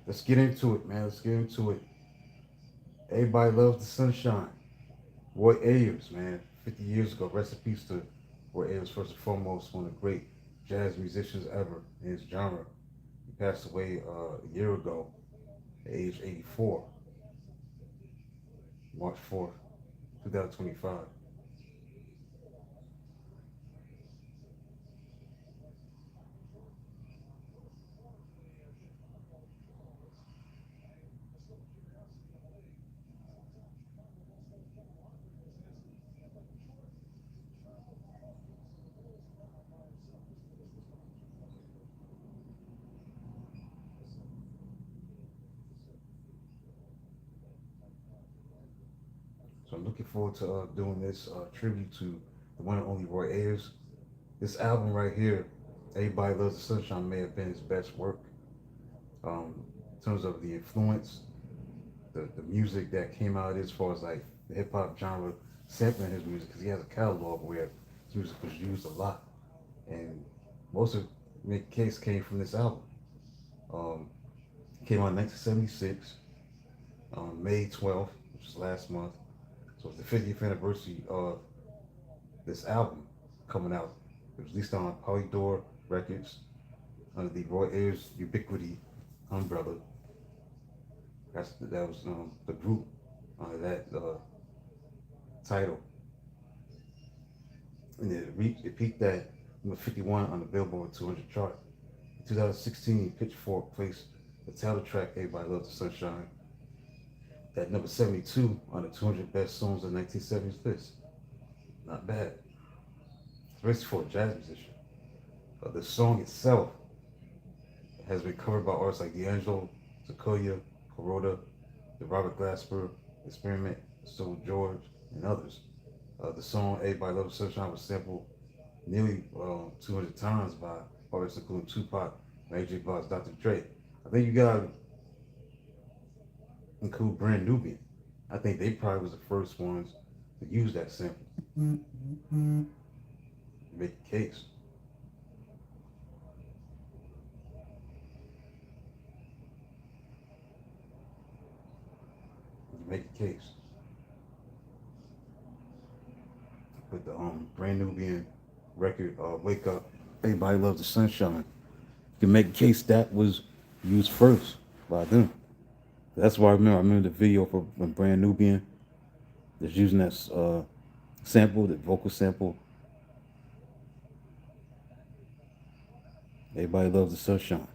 Let's get into it, man. Let's get into it. Everybody loves the sunshine. Roy Ayers, man, 50 years ago. Rest in peace to Roy Ayers, first and foremost, one of the great jazz musicians ever in his genre. He passed away a year ago at age 84, March 4th, 2025. So I'm looking forward to doing this tribute to the one and only Roy Ayers. This album right here, Everybody Loves the Sunshine, may have been his best work in terms of the influence, the music that came out as far as like the hip hop genre sampling his music because he has a catalog where his music was used a lot, and most of the case came from this album. Um, it came out in 1976 on May 12th, which was last month. So it's the 50th anniversary of this album coming out. It was released on Polydor Records under the Roy Ayers Ubiquity umbrella. That was the group under that title, and it peaked at number 51 on the Billboard 200 chart. In 2016, Pitchfork placed the title track "Everybody Loves the Sunshine" at number 72 on the 200 best songs of the 1970s list. Not bad, especially for a jazz musician. The song itself has been covered by artists like D'Angelo, Sequoia, Kuroda, the Robert Glasper Experiment, Soul George, and others. The song "Everybody Loves the Sunshine" was sampled nearly 200 times by artists including Tupac, Mary J. Blige, Dr. Dre. I think you gotta include Brand Nubian. I think they probably was the first ones to use that sample to make a case. To make a case. With the Brand Nubian record, "Wake Up, Everybody Loves the Sunshine." You can make a case that was used first by them. That's why I remember the video for when Brand Nubian is using that sample, the vocal sample. Everybody loves the sunshine.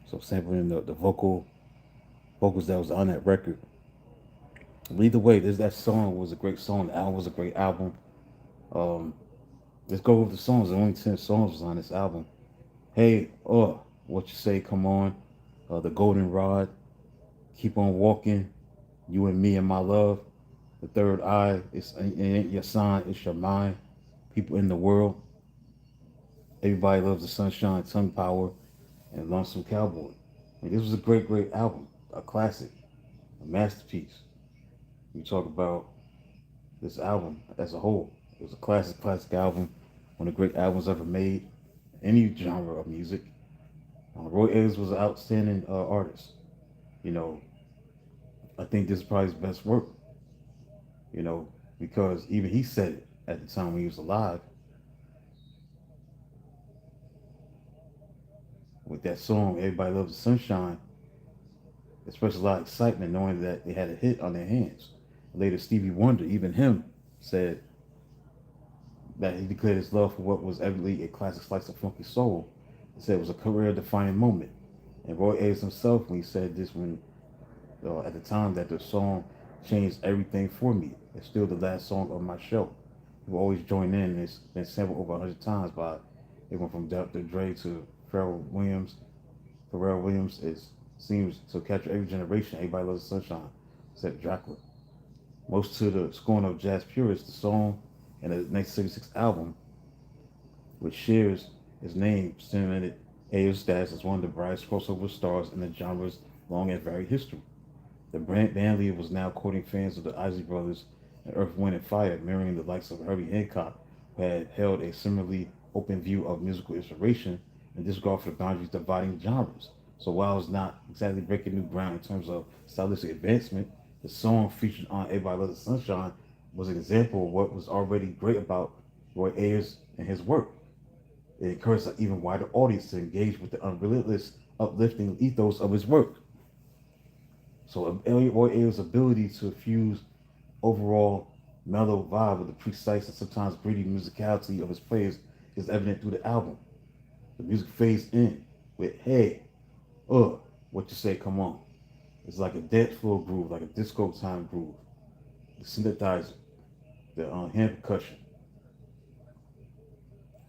So sampling the vocals that was on that record. But either way, that song was a great song. The album was a great album. Um, let's go over the songs. There only 10 songs was on this album. Hey, what you say? Come on. The Golden Rod. Keep on walking. You and me and my love. The Third Eye. It ain't your sign. It's your mind. People in the world. Everybody loves the sunshine. Tongue power and Lonesome Cowboy. I mean, this was a great, great album. A classic. A masterpiece. You talk about this album as a whole. It was a classic, classic album. One of the great albums ever made. Any genre of music. Roy Ayers was an outstanding artist. You know, I think this is probably his best work. You know, because even he said it at the time when he was alive with that song "Everybody Loves the Sunshine." Expressed a lot of excitement knowing that they had a hit on their hands. Later, Stevie Wonder, even him, said that he declared his love for what was evidently a classic slice of funky soul. He said it was a career-defining moment. And Roy Ayers himself, when he said this, when at the time that the song changed everything for me, it's still the last song on my show. He will always join in, and it's been sampled over 100 times by everyone from Dr. Dre to Pharrell Williams. Pharrell Williams seems to capture every generation. Everybody loves the sunshine, except Dracula. Most to the scorn of jazz purists, the song and the 1976 album, which shares its name, cemented Ayers' status as one of the brightest crossover stars in the genre's long and varied history. The band leader was now courting fans of the Isley Brothers and Earth, Wind, and Fire, mirroring the likes of Herbie Hancock, who had held a similarly open view of musical inspiration and disregard for the boundaries dividing genres. So while it's not exactly breaking new ground in terms of stylistic advancement, the song featured on Everybody Loves the Sunshine was an example of what was already great about Roy Ayers and his work. It encouraged an even wider audience to engage with the unrelentless, uplifting ethos of his work. So Roy Ayers' ability to fuse overall mellow vibe with the precise and sometimes gritty musicality of his players is evident through the album. The music fades in with hey, what you say, come on. It's like a dance floor groove, like a disco time groove. The synthesizer, the hand percussion.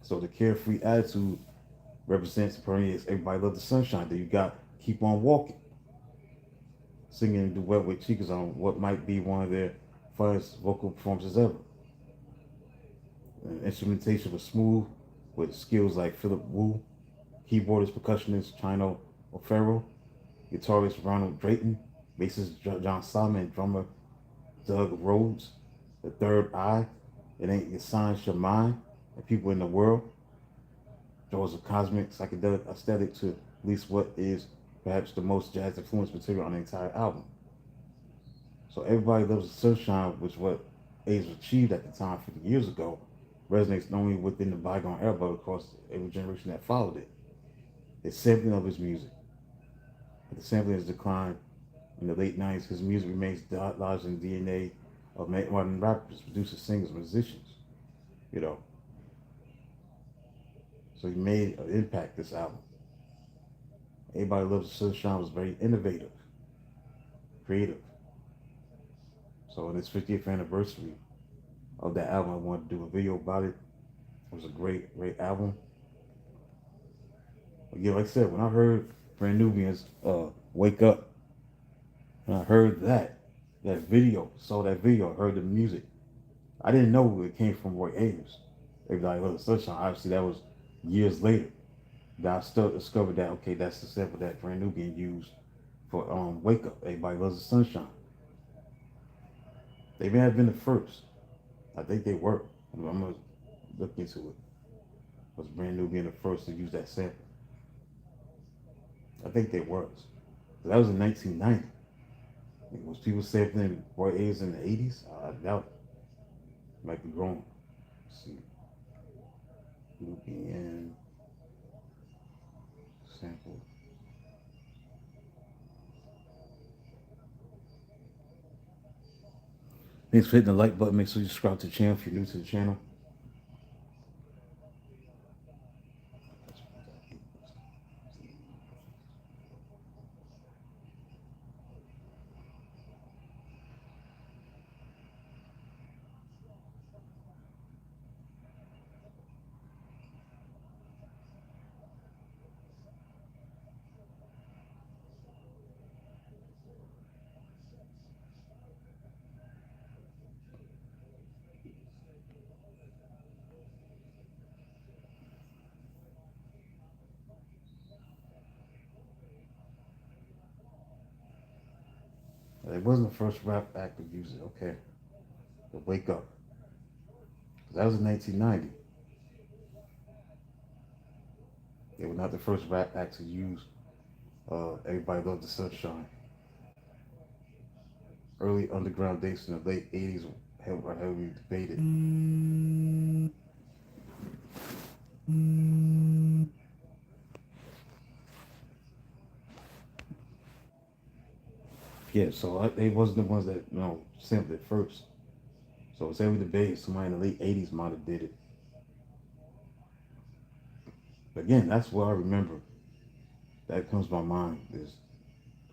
So the carefree attitude represents and permeates Everybody Love the Sunshine. Then you got Keep On Walking, singing a duet with Chicas on what might be one of their finest vocal performances ever. And instrumentation was smooth with skills like Philip Wu, keyboardist, percussionist Chino O'Farrell, guitarist Ronald Drayton, bassist John Solomon, and drummer Doug Rhodes. The Third Eye, It Ain't Your Sign, Your Mind, and People in the World draws a cosmic psychedelic aesthetic to at least what is perhaps the most jazz influenced material on the entire album. So Everybody Loves the Sunshine, which what Ace achieved at the time 50 years ago, resonates not only within the bygone era but across every generation that followed it. It's sampling of his music. But the sampling has declined in the late 90s. His music remains lodged in the DNA of modern rappers, producers, singers, musicians, you know. So he made an impact this album. Everybody Loves the Sunshine was very innovative, creative. So in its 50th anniversary of that album, I wanted to do a video about it. It was a great, great album. But yeah, like I said, when I heard Brand Nubians Wake Up, when I heard that video, saw that video, heard the music, I didn't know it came from Roy Ayers. Everybody Loves the Sunshine. Obviously, that was years later that I still discovered that, okay, that's the sample that Brand Nubian used for Wake Up. Everybody Loves the Sunshine. They may have been the first. I think they were. I'm going to look into it. Was Brand Nubian the first to use that sample? I think they was. That was in 1990. Was people sampling Roy Ayers in the 80s? I doubt it. Might be wrong. Let's see. Nubian sample. Thanks for hitting the like button. Make sure you subscribe to the channel if you're new to the channel. It wasn't the first rap act to use it. Okay. But Wake Up. That was in 1990. They were not the first rap act to use Everybody Loved the Sunshine. Early underground dates in the late 80s were heavily debated. Yeah, so they wasn't the ones that, sampled it first. So it's heavily debated. Somebody in the late 80s might have did it. But again, that's what I remember. That comes to my mind is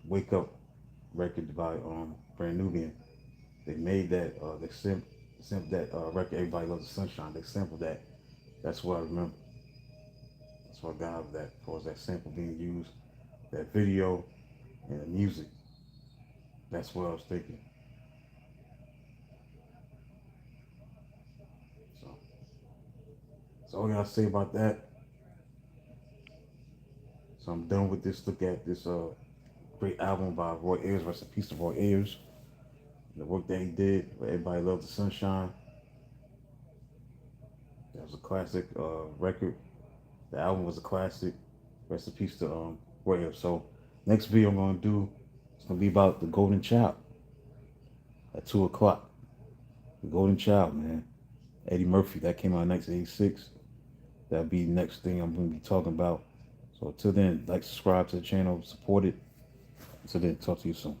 Wake Up record by Brand Nubian. They made that, they sampled that record, Everybody Loves the Sunshine. They sampled that. That's what I remember. That's what I got out of that, as far as that sample being used, that video, and the music. That's what I was thinking. So that's all I gotta say about that. So I'm done with this look at this great album by Roy Ayers. Rest in peace to Roy Ayers. The work that he did, Everybody Loves the Sunshine. That was a classic record. The album was a classic. Rest in peace to Roy Ayers. So next video I'm gonna do, it's gonna be about the Golden Child at 2 o'clock. The Golden Child, man. Eddie Murphy, that came out in 1986. That'll be the next thing I'm gonna be talking about. So till then, like, subscribe to the channel, support it. Until then, talk to you soon.